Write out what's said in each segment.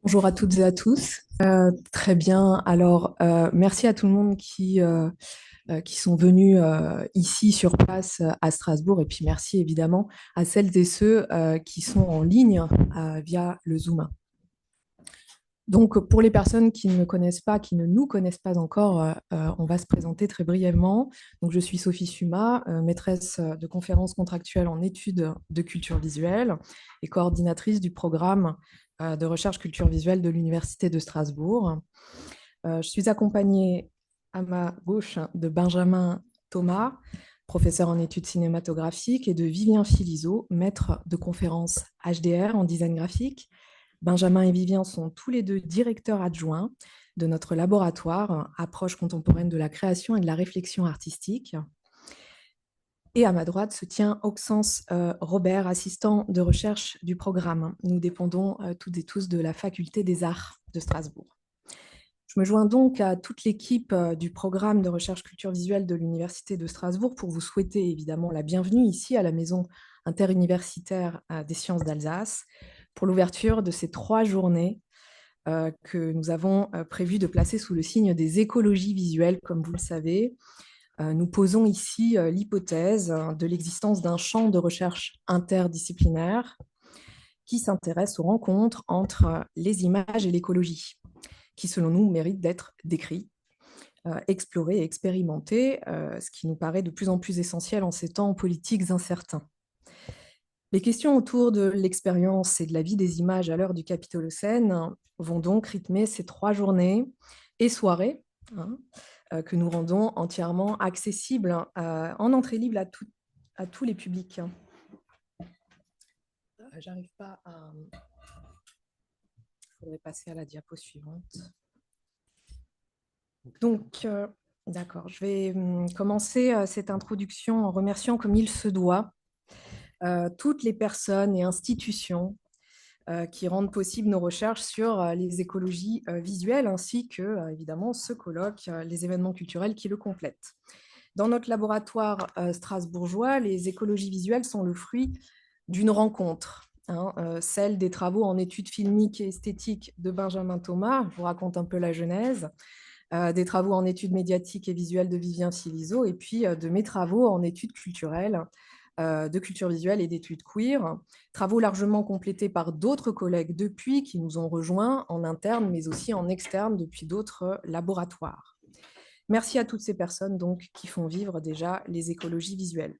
Bonjour à toutes et à tous. Très bien. Alors, merci à tout le monde qui sont venus ici sur place à Strasbourg. Et puis, merci évidemment à celles et ceux qui sont en ligne via le Zoom. Donc, pour les personnes qui ne me connaissent pas, qui ne nous connaissent pas encore, on va se présenter très brièvement. Donc, je suis Sophie Suma, maîtresse de conférences contractuelles en études de culture visuelle et coordinatrice du programme de recherche culture visuelle de l'Université de Strasbourg. Je suis accompagnée à ma gauche de Benjamin Thomas, professeur en études cinématographiques, et de Vivien Philiseau, maître de conférences HDR en design graphique. Benjamin et Vivien sont tous les deux directeurs adjoints de notre laboratoire Approche contemporaine de la création et de la réflexion artistique. Et à ma droite se tient Auxence Robert, assistant de recherche du programme. Nous dépendons toutes et tous de la Faculté des Arts de Strasbourg. Je me joins donc à toute l'équipe du programme de recherche culture visuelle de l'Université de Strasbourg pour vous souhaiter évidemment la bienvenue ici à la Maison interuniversitaire des sciences d'Alsace pour l'ouverture de ces 3 journées que nous avons prévu de placer sous le signe des écologies visuelles. Comme vous le savez, nous posons ici l'hypothèse de l'existence d'un champ de recherche interdisciplinaire qui s'intéresse aux rencontres entre les images et l'écologie, qui selon nous mérite d'être décrit, exploré et expérimenté, ce qui nous paraît de plus en plus essentiel en ces temps politiques incertains. Les questions autour de l'expérience et de la vie des images à l'heure du Capitolocène vont donc rythmer ces 3 journées et soirées que nous rendons entièrement accessibles en entrée libre à tous les publics. J'arrive pas à... Il faudrait passer à la diapo suivante. Donc, d'accord, je vais commencer cette introduction en remerciant comme il se doit toutes les personnes et institutions qui rendent possible nos recherches sur les écologies visuelles, ainsi que, évidemment, ce colloque, les événements culturels qui le complètent. Dans notre laboratoire strasbourgeois, les écologies visuelles sont le fruit d'une rencontre, celle des travaux en études filmiques et esthétiques de Benjamin Thomas, je vous raconte un peu la genèse, des travaux en études médiatiques et visuelles de Vivien Philiseau, et puis de mes travaux en études culturelles, de culture visuelle et d'études queer, travaux largement complétés par d'autres collègues depuis qui nous ont rejoints en interne, mais aussi en externe depuis d'autres laboratoires. Merci à toutes ces personnes donc qui font vivre déjà les écologies visuelles.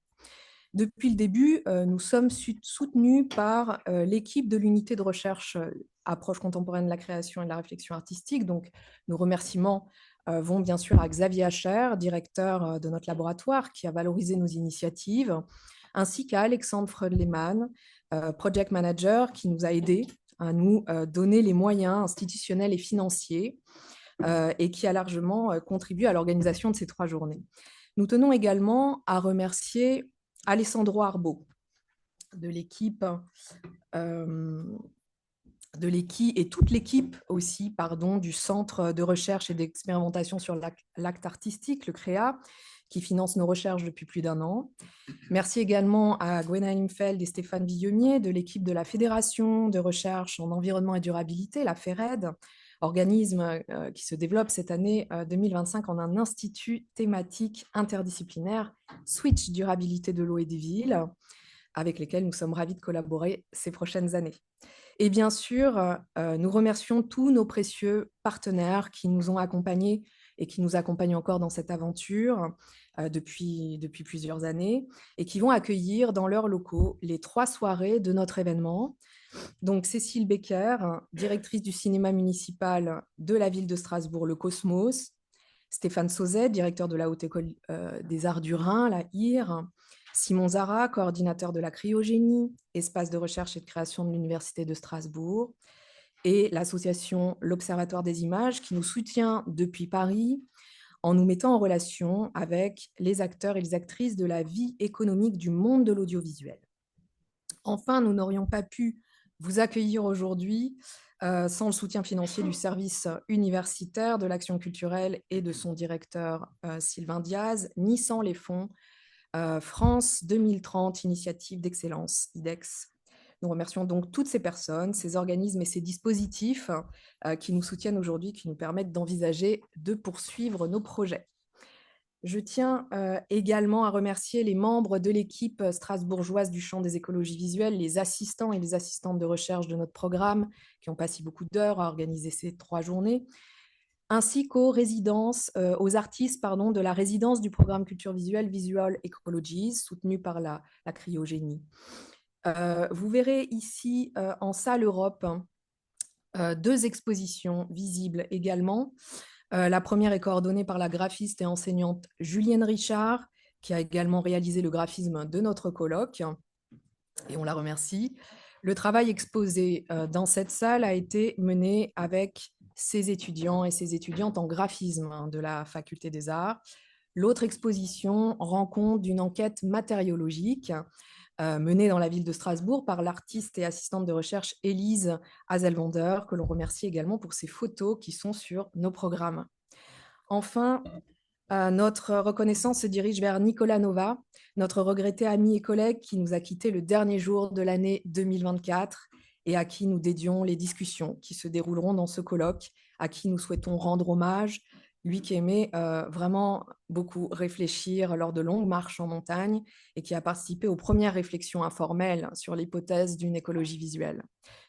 Depuis le début, nous sommes soutenus par l'équipe de l'unité de recherche Approche contemporaine de la création et de la réflexion artistique. Donc, nos remerciements vont bien sûr à Xavier Hacher, directeur de notre laboratoire, qui a valorisé nos initiatives, ainsi qu'à Alexandre Freud-Lehmann, project manager, qui nous a aidés à nous donner les moyens institutionnels et financiers et qui a largement contribué à l'organisation de ces 3 journées. Nous tenons également à remercier Alessandro Arbo de l'équipe et toute l'équipe aussi, pardon, du Centre de recherche et d'expérimentation sur l'acte artistique, le CREA, qui finance nos recherches depuis plus d'1 an. Merci également à Gwenaëlle Imfeld et Stéphane Villemier de l'équipe de la Fédération de recherche en environnement et durabilité, la FERED, organisme qui se développe cette année 2025 en un institut thématique interdisciplinaire, Switch durabilité de l'eau et des villes, avec lesquels nous sommes ravis de collaborer ces prochaines années. Et bien sûr, nous remercions tous nos précieux partenaires qui nous ont accompagnés et qui nous accompagnent encore dans cette aventure depuis plusieurs années et qui vont accueillir dans leurs locaux les 3 soirées de notre événement. Donc Cécile Becker, directrice du cinéma municipal de la ville de Strasbourg, le Cosmos, Stéphane Sauzet, directeur de la Haute École des Arts du Rhin, la IR, Simon Zara, coordinateur de la cryogénie, espace de recherche et de création de l'Université de Strasbourg, et l'association L'Observatoire des images qui nous soutient depuis Paris en nous mettant en relation avec les acteurs et les actrices de la vie économique du monde de l'audiovisuel. Enfin, nous n'aurions pas pu vous accueillir aujourd'hui sans le soutien financier du service universitaire de l'action culturelle et de son directeur Sylvain Diaz, ni sans les fonds France 2030, Initiative d'excellence, IDEX, Nous remercions donc toutes ces personnes, ces organismes et ces dispositifs qui nous soutiennent aujourd'hui, qui nous permettent d'envisager de poursuivre nos projets. Je tiens également à remercier les membres de l'équipe strasbourgeoise du champ des écologies visuelles, les assistants et les assistantes de recherche de notre programme, qui ont passé beaucoup d'heures à organiser ces 3 journées, ainsi qu'aux aux artistes de la résidence du programme culture visuelle Visual Ecologies, soutenue par la cryogénie. Vous verrez ici en salle Europe 2 expositions visibles également. La première est coordonnée par la graphiste et enseignante Julienne Richard, qui a également réalisé le graphisme de notre colloque, et on la remercie. Le travail exposé dans cette salle a été mené avec ses étudiants et ses étudiantes en graphisme de la Faculté des Arts. L'autre exposition rend compte d'une enquête matériologique menée dans la ville de Strasbourg par l'artiste et assistante de recherche Élise Hazelwander, que l'on remercie également pour ses photos qui sont sur nos programmes. Enfin, notre reconnaissance se dirige vers Nicolas Nova, notre regretté ami et collègue qui nous a quittés le dernier jour de l'année 2024 et à qui nous dédions les discussions qui se dérouleront dans ce colloque, à qui nous souhaitons rendre hommage, lui qui aimait vraiment beaucoup réfléchir lors de longues marches en montagne et qui a participé aux premières réflexions informelles sur l'hypothèse d'une écologie visuelle.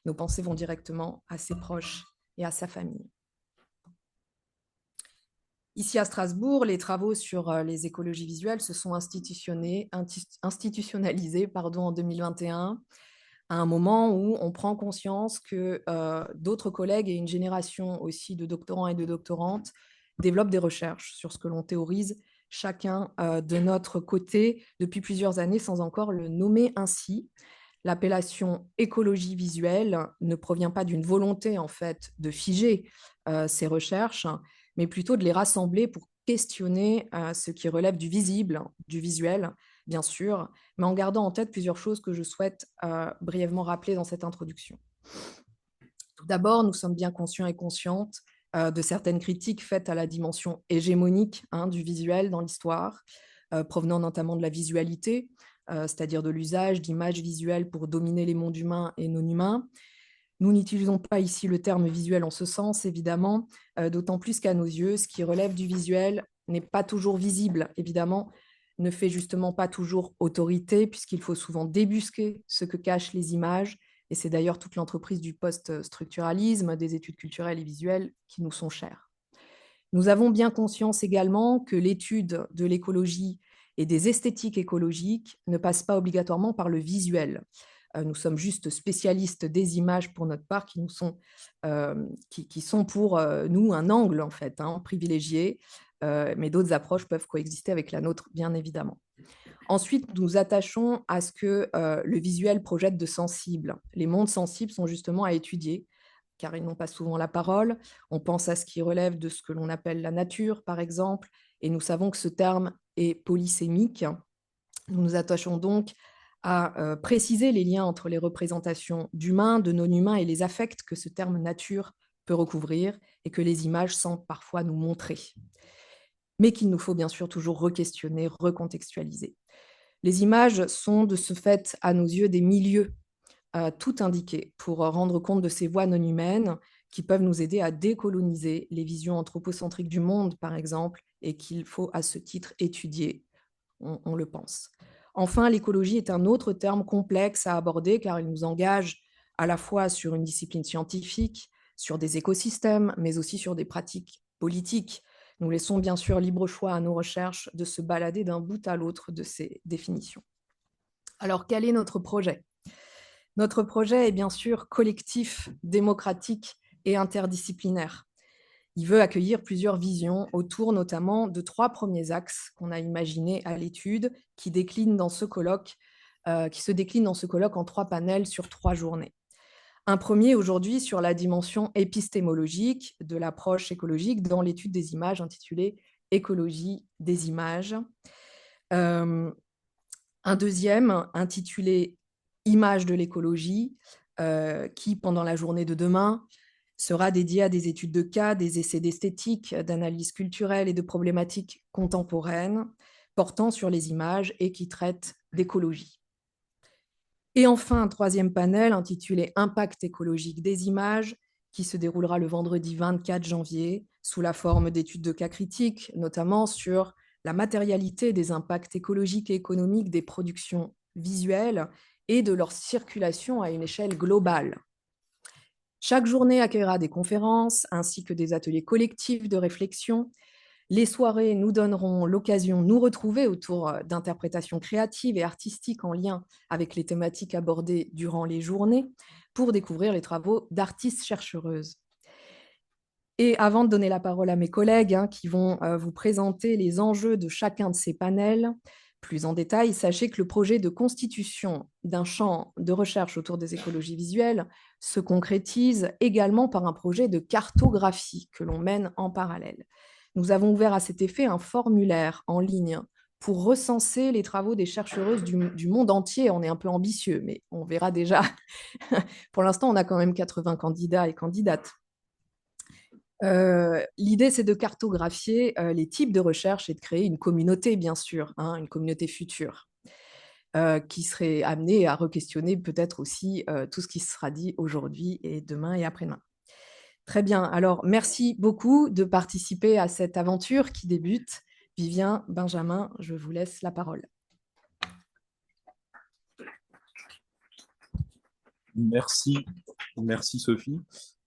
Nos pensées vont directement à ses proches et à sa famille. Ici à Strasbourg, les travaux sur les écologies visuelles se sont institutionnalisés en 2021, à un moment où on prend conscience que d'autres collègues et une génération aussi de doctorants et de doctorantes développent des recherches sur ce que l'on théorise chacun de notre côté depuis plusieurs années sans encore le nommer ainsi. L'appellation écologie visuelle ne provient pas d'une volonté en fait de figer ces recherches, mais plutôt de les rassembler pour questionner ce qui relève du visible, du visuel, bien sûr, mais en gardant en tête plusieurs choses que je souhaite brièvement rappeler dans cette introduction. Tout d'abord, nous sommes bien conscients et conscientes de certaines critiques faites à la dimension hégémonique du visuel dans l'histoire, provenant notamment de la visualité, c'est-à-dire de l'usage d'images visuelles pour dominer les mondes humains et non humains. Nous n'utilisons pas ici le terme visuel en ce sens, évidemment, d'autant plus qu'à nos yeux, ce qui relève du visuel n'est pas toujours visible, évidemment, ne fait justement pas toujours autorité, puisqu'il faut souvent débusquer ce que cachent les images, et c'est d'ailleurs toute l'entreprise du post-structuralisme, des études culturelles et visuelles qui nous sont chères. Nous avons bien conscience également que l'étude de l'écologie et des esthétiques écologiques ne passe pas obligatoirement par le visuel. Nous sommes juste spécialistes des images pour notre part, qui sont pour nous un angle en fait, privilégié, mais d'autres approches peuvent coexister avec la nôtre, bien évidemment. Ensuite, nous nous attachons à ce que le visuel projette de sensibles. Les mondes sensibles sont justement à étudier, car ils n'ont pas souvent la parole. On pense à ce qui relève de ce que l'on appelle la nature, par exemple, et nous savons que ce terme est polysémique. Nous nous attachons donc à préciser les liens entre les représentations d'humains, de non-humains et les affects que ce terme nature peut recouvrir et que les images semblent parfois nous montrer, mais qu'il nous faut bien sûr toujours re-questionner, recontextualiser. Les images sont de ce fait, à nos yeux, des milieux tout indiqués pour rendre compte de ces voies non humaines qui peuvent nous aider à décoloniser les visions anthropocentriques du monde, par exemple, et qu'il faut à ce titre étudier, on le pense. Enfin, l'écologie est un autre terme complexe à aborder car il nous engage à la fois sur une discipline scientifique, sur des écosystèmes, mais aussi sur des pratiques politiques. Nous laissons bien sûr libre choix à nos recherches de se balader d'un bout à l'autre de ces définitions. Alors, quel est notre projet ? Notre projet est bien sûr collectif, démocratique et interdisciplinaire. Il veut accueillir plusieurs visions autour notamment de 3 premiers axes qu'on a imaginés à l'étude qui se déclinent dans ce colloque en 3 panels sur 3 journées. Un premier aujourd'hui sur la dimension épistémologique de l'approche écologique dans l'étude des images intitulée « Écologie des images ». Un deuxième intitulé « Images de l'écologie » qui, pendant la journée de demain, sera dédié à des études de cas, des essais d'esthétique, d'analyse culturelle et de problématiques contemporaines portant sur les images et qui traitent d'écologie. Et enfin, un troisième panel intitulé Impact écologique des images, qui se déroulera le vendredi 24 janvier sous la forme d'études de cas critiques, notamment sur la matérialité des impacts écologiques et économiques des productions visuelles et de leur circulation à une échelle globale. Chaque journée accueillera des conférences ainsi que des ateliers collectifs de réflexion. Les soirées nous donneront l'occasion de nous retrouver autour d'interprétations créatives et artistiques en lien avec les thématiques abordées durant les journées pour découvrir les travaux d'artistes chercheuses. Et avant de donner la parole à mes collègues qui vont vous présenter les enjeux de chacun de ces panels, plus en détail, sachez que le projet de constitution d'un champ de recherche autour des écologies visuelles se concrétise également par un projet de cartographie que l'on mène en parallèle. Nous avons ouvert à cet effet un formulaire en ligne pour recenser les travaux des chercheuses du monde entier. On est un peu ambitieux, mais on verra déjà. Pour l'instant, on a quand même 80 candidats et candidates. L'idée, c'est de cartographier les types de recherche et de créer une communauté, bien sûr, une communauté future, qui serait amenée à re-questionner peut-être aussi tout ce qui sera dit aujourd'hui et demain et après-demain. Très bien. Alors, merci beaucoup de participer à cette aventure qui débute. Vivien, Benjamin, je vous laisse la parole. Merci Sophie.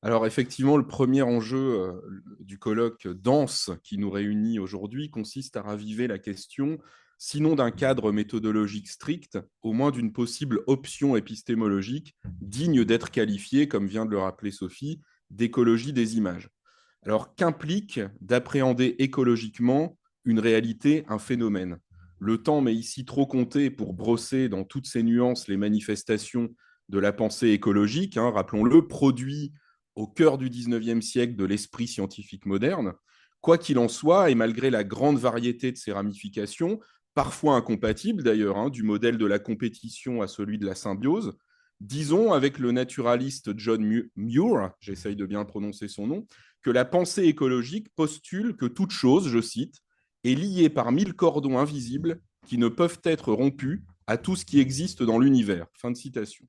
Alors effectivement, le premier enjeu du colloque dense qui nous réunit aujourd'hui consiste à raviver la question, sinon d'un cadre méthodologique strict, au moins d'une possible option épistémologique digne d'être qualifiée, comme vient de le rappeler Sophie, d'écologie des images. Alors qu'implique d'appréhender écologiquement une réalité, un phénomène? Le temps m'est ici trop compté pour brosser dans toutes ses nuances les manifestations de la pensée écologique, rappelons-le, produit au cœur du XIXe siècle de l'esprit scientifique moderne. Quoi qu'il en soit, et malgré la grande variété de ses ramifications, parfois incompatibles d'ailleurs, du modèle de la compétition à celui de la symbiose, disons avec le naturaliste John Muir, j'essaye de bien prononcer son nom, que la pensée écologique postule que toute chose, je cite, est liée par 1000 cordons invisibles qui ne peuvent être rompus à tout ce qui existe dans l'univers. Fin de citation.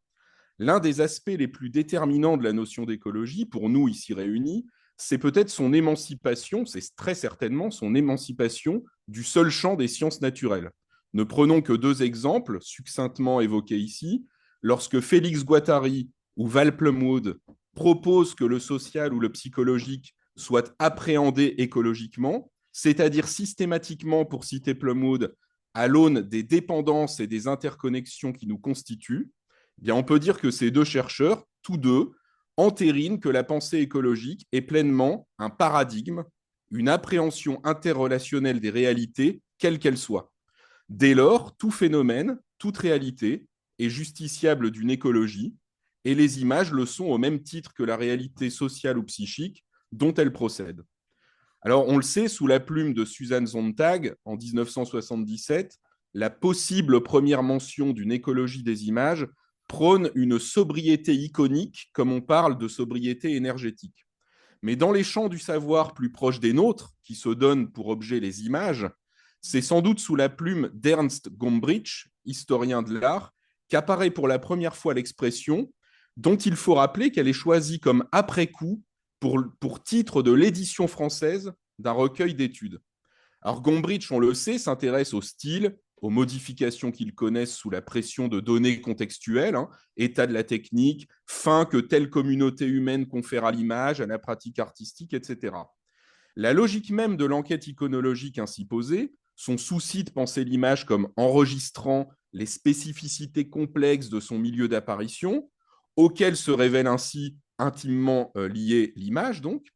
L'un des aspects les plus déterminants de la notion d'écologie, pour nous ici réunis, c'est peut-être son émancipation, c'est très certainement son émancipation du seul champ des sciences naturelles. Ne prenons que deux exemples, succinctement évoqués ici. Lorsque Félix Guattari ou Val Plumwood proposent que le social ou le psychologique soit appréhendé écologiquement, c'est-à-dire systématiquement, pour citer Plumwood, à l'aune des dépendances et des interconnexions qui nous constituent, bien, on peut dire que ces deux chercheurs, tous deux, entérinent que la pensée écologique est pleinement un paradigme, une appréhension interrelationnelle des réalités, quelles qu'elles soient. Dès lors, tout phénomène, toute réalité est justiciable d'une écologie, et les images le sont au même titre que la réalité sociale ou psychique dont elles procèdent. Alors, on le sait, sous la plume de Susan Sontag, en 1977, la possible première mention d'une écologie des images prône une sobriété iconique, comme on parle de sobriété énergétique. Mais dans les champs du savoir plus proches des nôtres, qui se donnent pour objet les images, c'est sans doute sous la plume d'Ernst Gombrich, historien de l'art, qu'apparaît pour la première fois l'expression, dont il faut rappeler qu'elle est choisie comme après-coup pour titre de l'édition française d'un recueil d'études. Alors Gombrich, on le sait, s'intéresse au style, aux modifications qu'ils connaissent sous la pression de données contextuelles, état de la technique, fin que telle communauté humaine confère à l'image, à la pratique artistique, etc. La logique même de l'enquête iconologique ainsi posée, son souci de penser l'image comme enregistrant les spécificités complexes de son milieu d'apparition, auquel se révèle ainsi intimement liée l'image, donc,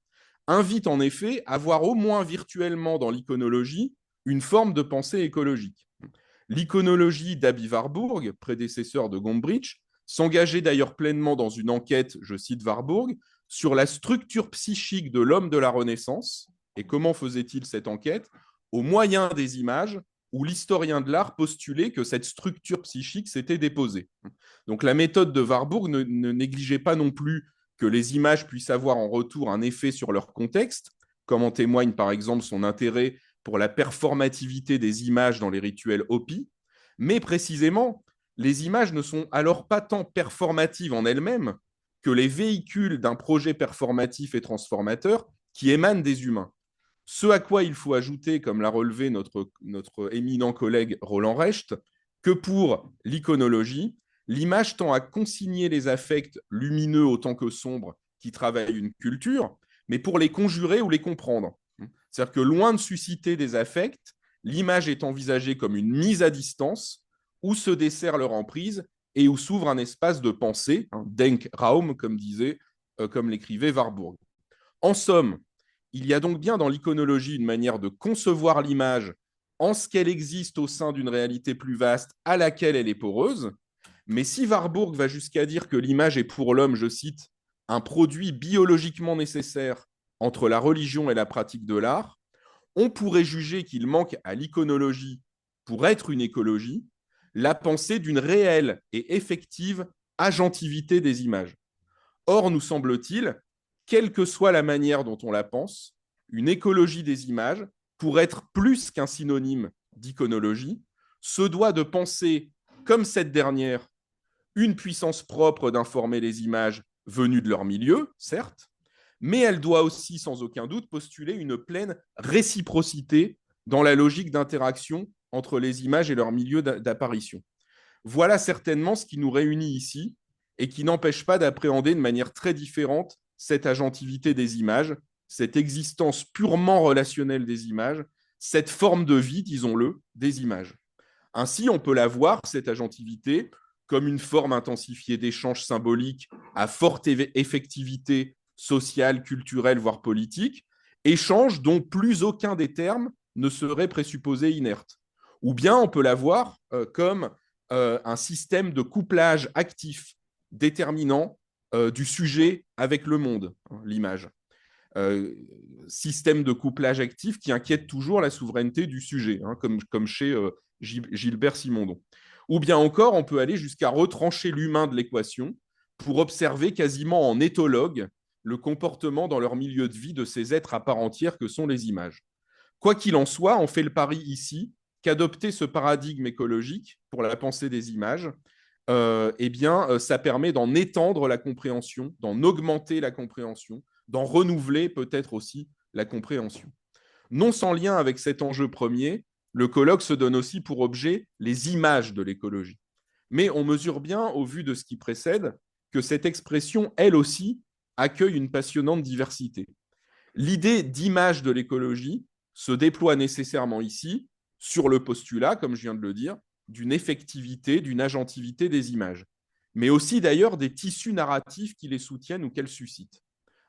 invite en effet à voir au moins virtuellement dans l'iconologie une forme de pensée écologique. L'iconologie d'Aby Warburg, prédécesseur de Gombrich, s'engageait d'ailleurs pleinement dans une enquête, je cite Warburg, sur la structure psychique de l'homme de la Renaissance. Et comment faisait-il cette enquête? Au moyen des images où l'historien de l'art postulait que cette structure psychique s'était déposée. Donc la méthode de Warburg ne négligeait pas non plus que les images puissent avoir en retour un effet sur leur contexte, comme en témoigne par exemple son intérêt pour la performativité des images dans les rituels Hopi, mais précisément, Les images ne sont alors pas tant performatives en elles-mêmes que les véhicules d'un projet performatif et transformateur qui émanent des humains. Ce à quoi il faut ajouter, comme l'a relevé notre éminent collègue Roland Recht, que pour l'iconologie, l'image tend à consigner les affects lumineux autant que sombres qui travaillent une culture, mais pour les conjurer ou les comprendre. C'est-à-dire que loin de susciter des affects, l'image est envisagée comme une mise à distance où se dessert leur emprise et où s'ouvre un espace de pensée, Denkraum, comme l'écrivait Warburg. En somme, il y a donc bien dans l'iconologie une manière de concevoir l'image en ce qu'elle existe au sein d'une réalité plus vaste à laquelle elle est poreuse. Mais si Warburg va jusqu'à dire que l'image est pour l'homme, je cite, un produit biologiquement nécessaire entre la religion et la pratique de l'art, on pourrait juger qu'il manque à l'iconologie, pour être une écologie, la pensée d'une réelle et effective agentivité des images. Or, nous semble-t-il, quelle que soit la manière dont on la pense, une écologie des images, pour être plus qu'un synonyme d'iconologie, se doit de penser, comme cette dernière, une puissance propre d'informer les images venues de leur milieu, certes, mais elle doit aussi, sans aucun doute, postuler une pleine réciprocité dans la logique d'interaction entre les images et leur milieu d'apparition. Voilà certainement ce qui nous réunit ici et qui n'empêche pas d'appréhender de manière très différente cette agentivité des images, cette existence purement relationnelle des images, cette forme de vie, disons-le, des images. Ainsi, on peut la voir, cette agentivité, comme une forme intensifiée d'échanges symboliques à forte effectivité sociale, culturelle, voire politique, échanges dont plus aucun des termes ne serait présupposé inerte. Ou bien on peut la voir comme un système de couplage actif déterminant du sujet avec le monde, l'image. Euh, Système de couplage actif qui inquiète toujours la souveraineté du sujet, comme chez Gilbert Simondon. Ou bien encore, on peut aller jusqu'à retrancher l'humain de l'équation pour observer quasiment en éthologue le comportement dans leur milieu de vie de ces êtres à part entière que sont les images. Quoi qu'il en soit, on fait le pari ici qu'adopter ce paradigme écologique pour la pensée des images, ça permet d'en étendre la compréhension, d'en augmenter la compréhension, d'en renouveler peut-être aussi la compréhension. Non sans lien avec cet enjeu premier, le colloque se donne aussi pour objet les images de l'écologie. Mais on mesure bien, au vu de ce qui précède, que cette expression, elle aussi, accueille une passionnante diversité. L'idée d'image de l'écologie se déploie nécessairement ici sur le postulat, comme je viens de le dire, d'une effectivité, d'une agentivité des images, mais aussi d'ailleurs des tissus narratifs qui les soutiennent ou qu'elles suscitent.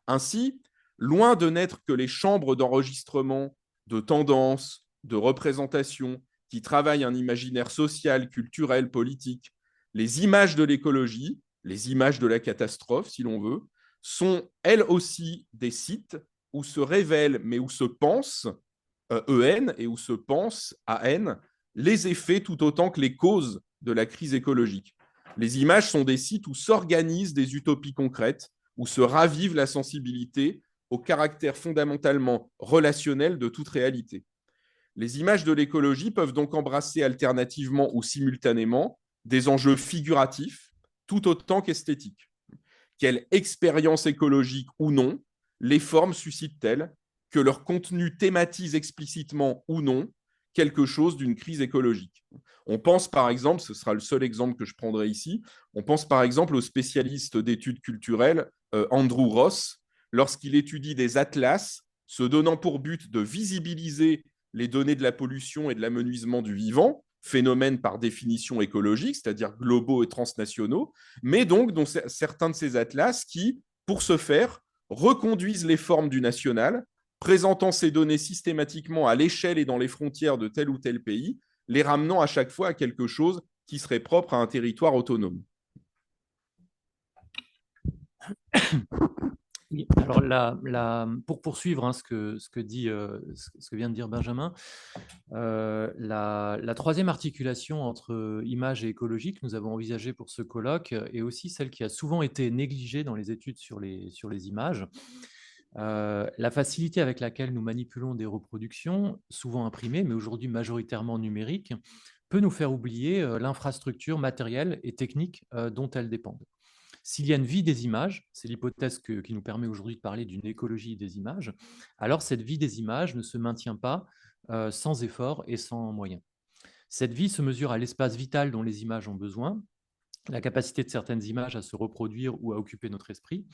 Ainsi, loin de n'être que les chambres d'enregistrement, de tendances, de représentation qui travaillent un imaginaire social, culturel, politique, les images de l'écologie, les images de la catastrophe, si l'on veut, sont elles aussi des sites où se révèlent, mais où se pensent, EN, et où se pensent, AN, les effets tout autant que les causes de la crise écologique. Les images sont des sites où s'organisent des utopies concrètes, où se ravive la sensibilité au caractère fondamentalement relationnel de toute réalité. Les images de l'écologie peuvent donc embrasser alternativement ou simultanément des enjeux figuratifs tout autant qu'esthétiques. Quelle expérience écologique ou non les formes suscitent-elles, que leur contenu thématise explicitement ou non quelque chose d'une crise écologique. On pense par exemple, ce sera le seul exemple que je prendrai ici, on pense par exemple au spécialiste d'études culturelles Andrew Ross, lorsqu'il étudie des atlas se donnant pour but de visibiliser les données de la pollution et de l'amenuisement du vivant, phénomènes par définition écologiques, c'est-à-dire globaux et transnationaux, mais donc dont certains de ces atlas qui, pour ce faire, reconduisent les formes du national, présentant ces données systématiquement à l'échelle et dans les frontières de tel ou tel pays, les ramenant à chaque fois à quelque chose qui serait propre à un territoire autonome. Alors pour poursuivre ce que vient de dire Benjamin, la troisième articulation entre image et écologie que nous avons envisagée pour ce colloque est aussi celle qui a souvent été négligée dans les études sur les images. La facilité avec laquelle nous manipulons des reproductions, souvent imprimées, mais aujourd'hui majoritairement numériques, peut nous faire oublier l'infrastructure matérielle et technique dont elles dépendent. S'il y a une vie des images, c'est l'hypothèse qui nous permet aujourd'hui de parler d'une écologie des images, alors cette vie des images ne se maintient pas sans effort et sans moyens. Cette vie se mesure à l'espace vital dont les images ont besoin, la capacité de certaines images à se reproduire ou à occuper notre esprit,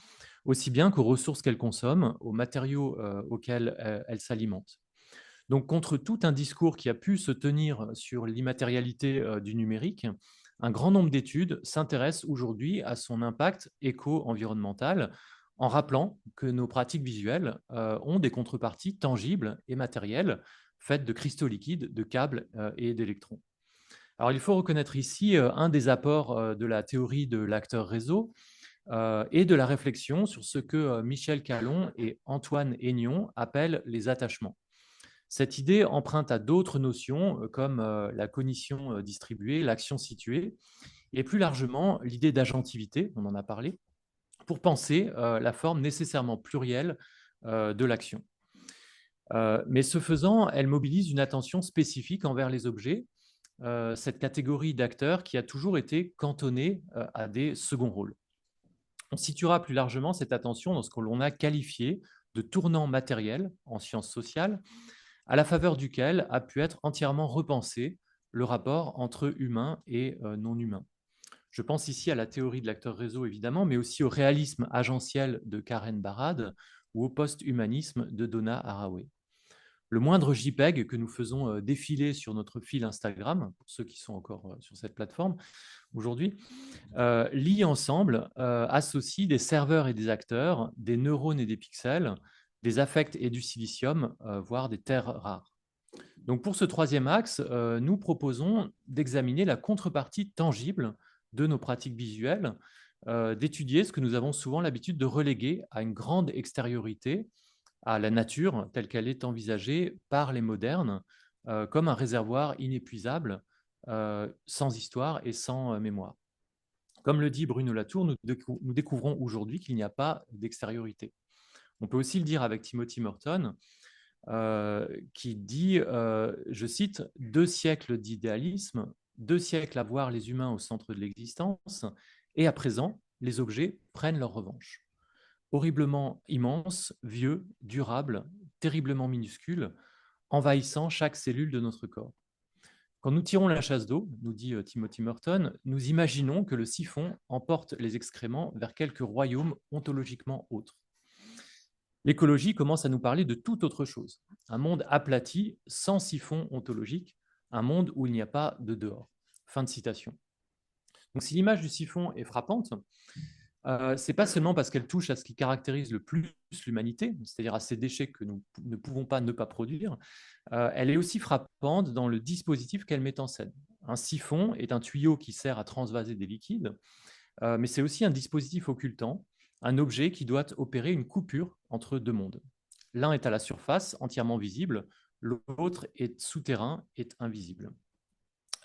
aussi bien qu'aux ressources qu'elles consomment, aux matériaux auxquels elles s'alimentent. Donc, contre tout un discours qui a pu se tenir sur l'immatérialité du numérique, un grand nombre d'études s'intéressent aujourd'hui à son impact éco-environnemental en rappelant que nos pratiques visuelles ont des contreparties tangibles et matérielles faites de cristaux liquides, de câbles et d'électrons. Alors, il faut reconnaître ici un des apports de la théorie de l'acteur réseau et de la réflexion sur ce que Michel Calon et Antoine Aignon appellent les attachements. Cette idée emprunte à d'autres notions comme la cognition distribuée, l'action située, et plus largement l'idée d'agentivité, on en a parlé, pour penser la forme nécessairement plurielle de l'action. Mais ce faisant, elle mobilise une attention spécifique envers les objets, cette catégorie d'acteurs qui a toujours été cantonnée à des seconds rôles. On situera plus largement cette attention dans ce que l'on a qualifié de tournant matériel en sciences sociales, à la faveur duquel a pu être entièrement repensé le rapport entre humain et non-humain. Je pense ici à la théorie de l'acteur réseau, évidemment, mais aussi au réalisme agentiel de Karen Barad ou au post-humanisme de Donna Haraway. Le moindre JPEG que nous faisons défiler sur notre fil Instagram, pour ceux qui sont encore sur cette plateforme aujourd'hui, lie ensemble, associe des serveurs et des acteurs, des neurones et des pixels, des affects et du silicium, voire des terres rares. Donc pour ce troisième axe, nous proposons d'examiner la contrepartie tangible de nos pratiques visuelles, d'étudier ce que nous avons souvent l'habitude de reléguer à une grande extériorité, à la nature telle qu'elle est envisagée par les modernes, comme un réservoir inépuisable, sans histoire et sans mémoire. Comme le dit Bruno Latour, nous découvrons aujourd'hui qu'il n'y a pas d'extériorité. On peut aussi le dire avec Timothy Merton, qui dit, je cite, « 2 siècles d'idéalisme, 2 siècles à voir les humains au centre de l'existence, et à présent, les objets prennent leur revanche. Horriblement immenses, vieux, durables, terriblement minuscules, envahissant chaque cellule de notre corps. Quand nous tirons la chasse d'eau, nous dit Timothy Merton, nous imaginons que le siphon emporte les excréments vers quelques royaumes ontologiquement autres. L'écologie commence à nous parler de toute autre chose. Un monde aplati, sans siphon ontologique, un monde où il n'y a pas de dehors. » Fin de citation. Donc si l'image du siphon est frappante, ce n'est pas seulement parce qu'elle touche à ce qui caractérise le plus l'humanité, c'est-à-dire à ces déchets que nous ne pouvons pas ne pas produire, elle est aussi frappante dans le dispositif qu'elle met en scène. Un siphon est un tuyau qui sert à transvaser des liquides, mais c'est aussi un dispositif occultant, un objet qui doit opérer une coupure entre deux mondes. L'un est à la surface, entièrement visible, l'autre est souterrain, est invisible.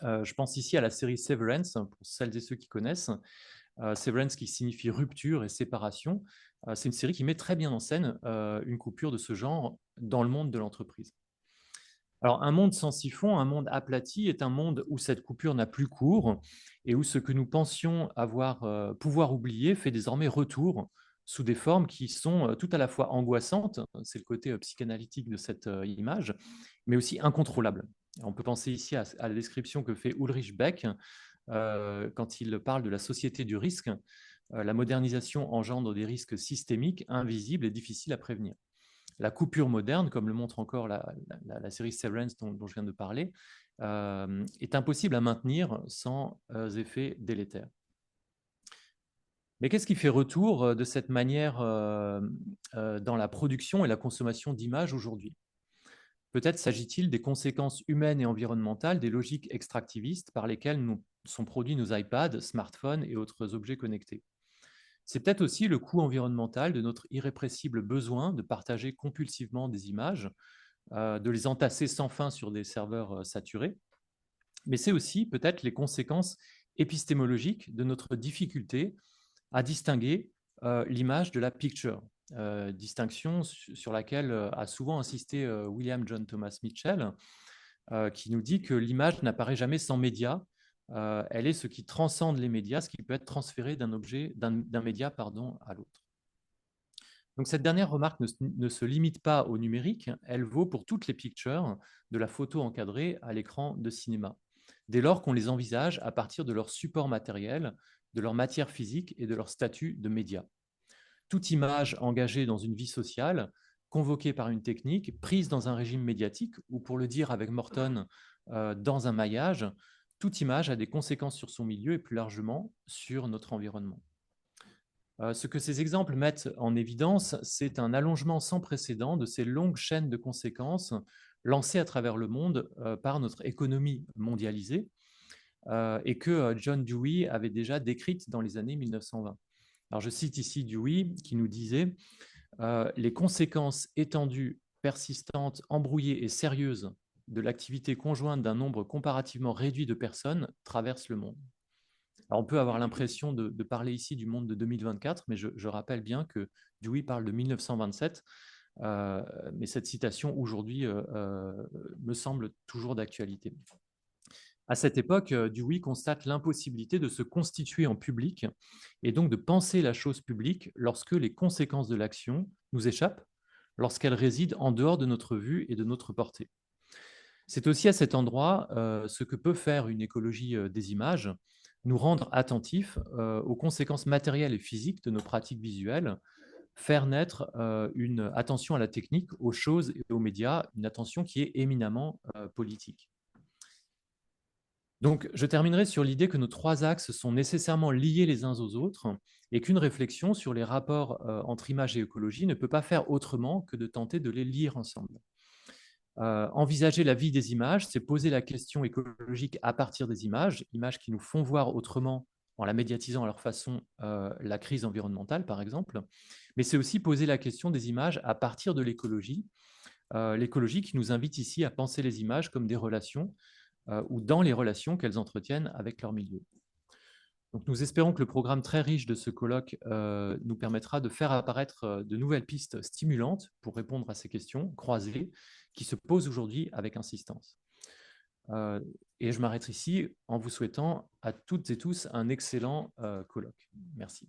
Je pense ici à la série Severance, pour celles et ceux qui connaissent. Severance qui signifie rupture et séparation. C'est une série qui met très bien en scène une coupure de ce genre dans le monde de l'entreprise. Alors, un monde sans siphon, un monde aplati, est un monde où cette coupure n'a plus cours et où ce que nous pensions pouvoir oublier fait désormais retour sous des formes qui sont tout à la fois angoissantes, c'est le côté psychanalytique de cette image, mais aussi incontrôlables. On peut penser ici à la description que fait Ulrich Beck quand il parle de la société du risque. La modernisation engendre des risques systémiques, invisibles et difficiles à prévenir. La coupure moderne, comme le montre encore la série Severance dont je viens de parler, est impossible à maintenir sans effets délétères. Mais qu'est-ce qui fait retour de cette manière dans la production et la consommation d'images aujourd'hui ? Peut-être s'agit-il des conséquences humaines et environnementales des logiques extractivistes par lesquelles sont produits nos iPads, smartphones et autres objets connectés. C'est peut-être aussi le coût environnemental de notre irrépressible besoin de partager compulsivement des images, de les entasser sans fin sur des serveurs saturés. Mais c'est aussi peut-être les conséquences épistémologiques de notre difficulté à distinguer l'image de la picture, distinction sur laquelle a souvent insisté William John Thomas Mitchell, qui nous dit que l'image n'apparaît jamais sans média. Elle est ce qui transcende les médias, ce qui peut être transféré d'un média à l'autre. Donc cette dernière remarque ne se limite pas au numérique, elle vaut pour toutes les pictures, de la photo encadrée à l'écran de cinéma, dès lors qu'on les envisage à partir de leur support matériel, de leur matière physique et de leur statut de média. Toute image engagée dans une vie sociale, convoquée par une technique, prise dans un régime médiatique, ou pour le dire avec Morton, dans un maillage, toute image a des conséquences sur son milieu et plus largement sur notre environnement. Ce que ces exemples mettent en évidence, c'est un allongement sans précédent de ces longues chaînes de conséquences lancées à travers le monde par notre économie mondialisée et que John Dewey avait déjà décrite dans les années 1920. Alors, je cite ici Dewey qui nous disait les conséquences étendues, persistantes, embrouillées et sérieuses de l'activité conjointe d'un nombre comparativement réduit de personnes traversent le monde. Alors, on peut avoir l'impression de parler ici du monde de 2024, mais je rappelle bien que Dewey parle de 1927, mais cette citation aujourd'hui me semble toujours d'actualité. À cette époque, Dewey constate l'impossibilité de se constituer en public et donc de penser la chose publique lorsque les conséquences de l'action nous échappent, lorsqu'elles résident en dehors de notre vue et de notre portée. C'est aussi à cet endroit ce que peut faire une écologie des images, nous rendre attentifs aux conséquences matérielles et physiques de nos pratiques visuelles, faire naître une attention à la technique, aux choses et aux médias, une attention qui est éminemment politique. Donc, je terminerai sur l'idée que nos trois axes sont nécessairement liés les uns aux autres et qu'une réflexion sur les rapports entre image et écologie ne peut pas faire autrement que de tenter de les lire ensemble. Envisager la vie des images, c'est poser la question écologique à partir des images, images qui nous font voir autrement en la médiatisant à leur façon la crise environnementale, par exemple, mais c'est aussi poser la question des images à partir de l'écologie qui nous invite ici à penser les images comme des relations ou dans les relations qu'elles entretiennent avec leur milieu. Donc, nous espérons que le programme très riche de ce colloque nous permettra de faire apparaître de nouvelles pistes stimulantes pour répondre à ces questions croisées qui se posent aujourd'hui avec insistance. Et je m'arrête ici en vous souhaitant à toutes et tous un excellent colloque. Merci.